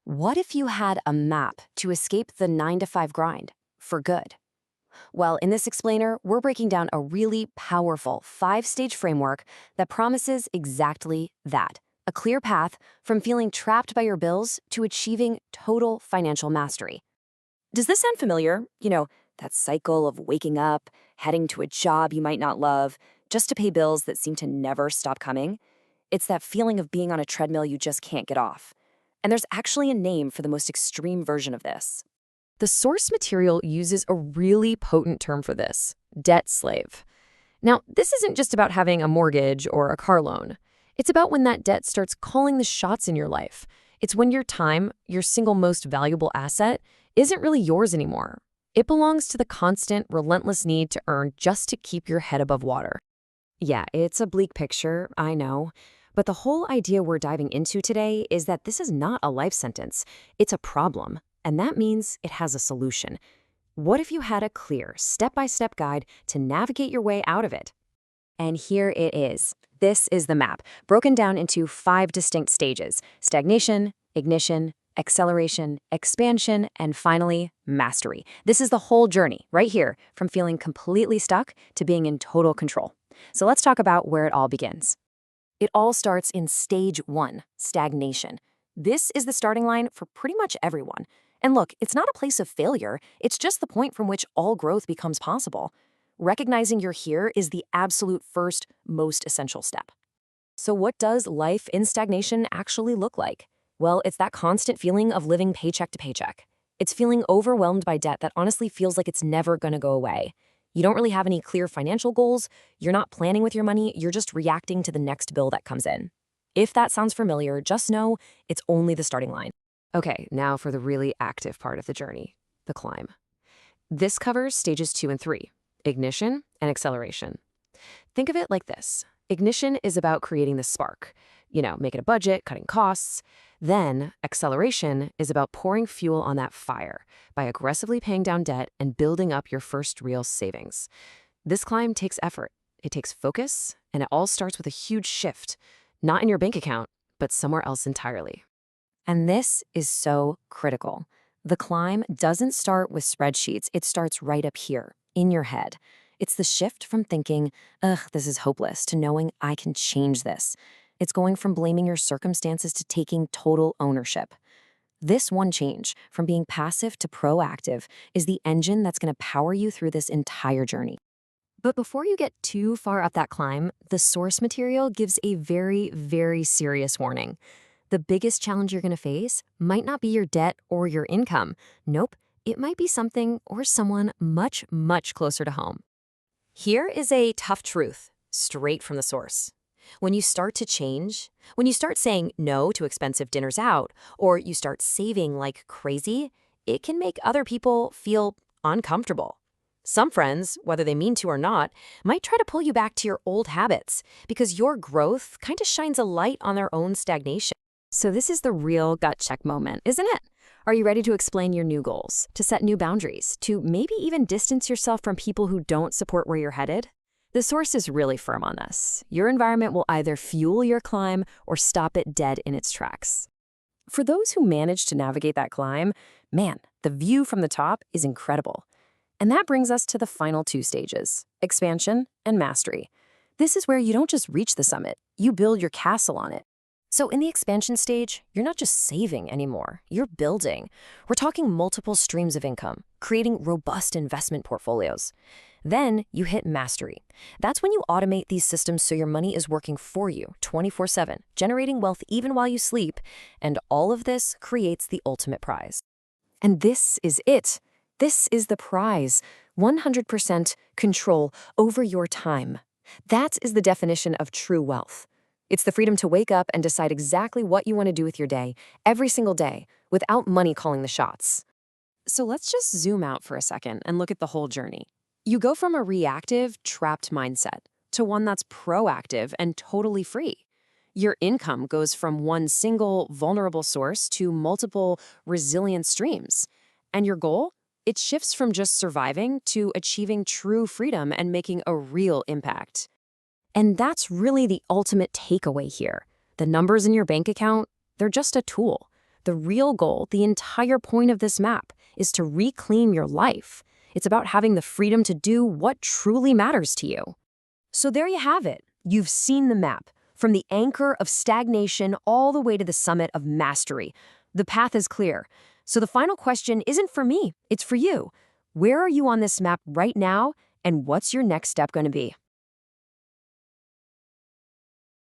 What if you had a map to escape the 9 to 5 grind for good? Well, in this explainer, we're breaking down a really powerful 5-stage framework that promises exactly that. A clear path from feeling trapped by your bills to achieving total financial mastery. Does this sound familiar? That cycle of waking up, heading to a job you might not love, just to pay bills that seem to never stop coming? It's that feeling of being on a treadmill you just can't get off. And there's actually a name for the most extreme version of this. The source material uses a really potent term for this: debt slave. Now, this isn't just about having a mortgage or a car loan. It's about when that debt starts calling the shots in your life. It's when your time, your single most valuable asset, isn't really yours anymore. It belongs to the constant, relentless need to earn just to keep your head above water. Yeah, it's a bleak picture, I know. But the whole idea we're diving into today is that this is not a life sentence. It's a problem, and that means it has a solution. What if you had a clear, step-by-step guide to navigate your way out of it? And here it is. This is the map, broken down into 5 distinct stages: stagnation, ignition, acceleration, expansion, and finally, mastery. This is the whole journey, right here, from feeling completely stuck to being in total control. So let's talk about where it all begins. It all starts in stage 1, stagnation. This is the starting line for pretty much everyone. And look, it's not a place of failure, it's just the point from which all growth becomes possible. Recognizing you're here is the absolute first, most essential step. So what does life in stagnation actually look like? Well, it's that constant feeling of living paycheck to paycheck. It's feeling overwhelmed by debt that honestly feels like it's never gonna go away. You don't really have any clear financial goals, you're not planning with your money, you're just reacting to the next bill that comes in. If that sounds familiar, just know it's only the starting line. Okay, now for the really active part of the journey, the climb. This covers stages 2 and 3, ignition and acceleration. Think of it like this. Ignition is about creating the spark, making a budget, cutting costs. Then acceleration is about pouring fuel on that fire by aggressively paying down debt and building up your first real savings. This climb takes effort, it takes focus, and it all starts with a huge shift, not in your bank account, but somewhere else entirely. And this is so critical. The climb doesn't start with spreadsheets, it starts right up here, in your head. It's the shift from thinking, ugh, this is hopeless, to knowing I can change this. It's going from blaming your circumstances to taking total ownership. This one change, from being passive to proactive, is the engine that's going to power you through this entire journey. But before you get too far up that climb, the source material gives a very, very serious warning. The biggest challenge you're going to face might not be your debt or your income. Nope, it might be something or someone much, much closer to home. Here is a tough truth, straight from the source. When you start to change, when you start saying no to expensive dinners out, or you start saving like crazy, it can make other people feel uncomfortable. Some friends, whether they mean to or not, might try to pull you back to your old habits because your growth kind of shines a light on their own stagnation. So this is the real gut check moment, isn't it? Are you ready to explain your new goals, to set new boundaries, to maybe even distance yourself from people who don't support where you're headed? The source is really firm on this. Your environment will either fuel your climb or stop it dead in its tracks. For those who manage to navigate that climb, man, the view from the top is incredible. And that brings us to the final 2 stages, expansion and mastery. This is where you don't just reach the summit, you build your castle on it. So in the expansion stage, you're not just saving anymore, you're building. We're talking multiple streams of income, creating robust investment portfolios. Then you hit mastery. That's when you automate these systems so your money is working for you 24/7, generating wealth even while you sleep, and all of this creates the ultimate prize. And this is it. This is the prize, 100% control over your time. That is the definition of true wealth. It's the freedom to wake up and decide exactly what you want to do with your day, every single day, without money calling the shots. So let's just zoom out for a second and look at the whole journey. You go from a reactive, trapped mindset to one that's proactive and totally free. Your income goes from one single, vulnerable source to multiple, resilient streams. And your goal? It shifts from just surviving to achieving true freedom and making a real impact. And that's really the ultimate takeaway here. The numbers in your bank account, they're just a tool. The real goal, the entire point of this map, is to reclaim your life. It's about having the freedom to do what truly matters to you. So there you have it. You've seen the map, from the anchor of stagnation all the way to the summit of mastery. The path is clear. So the final question isn't for me, it's for you. Where are you on this map right now, and what's your next step going to be?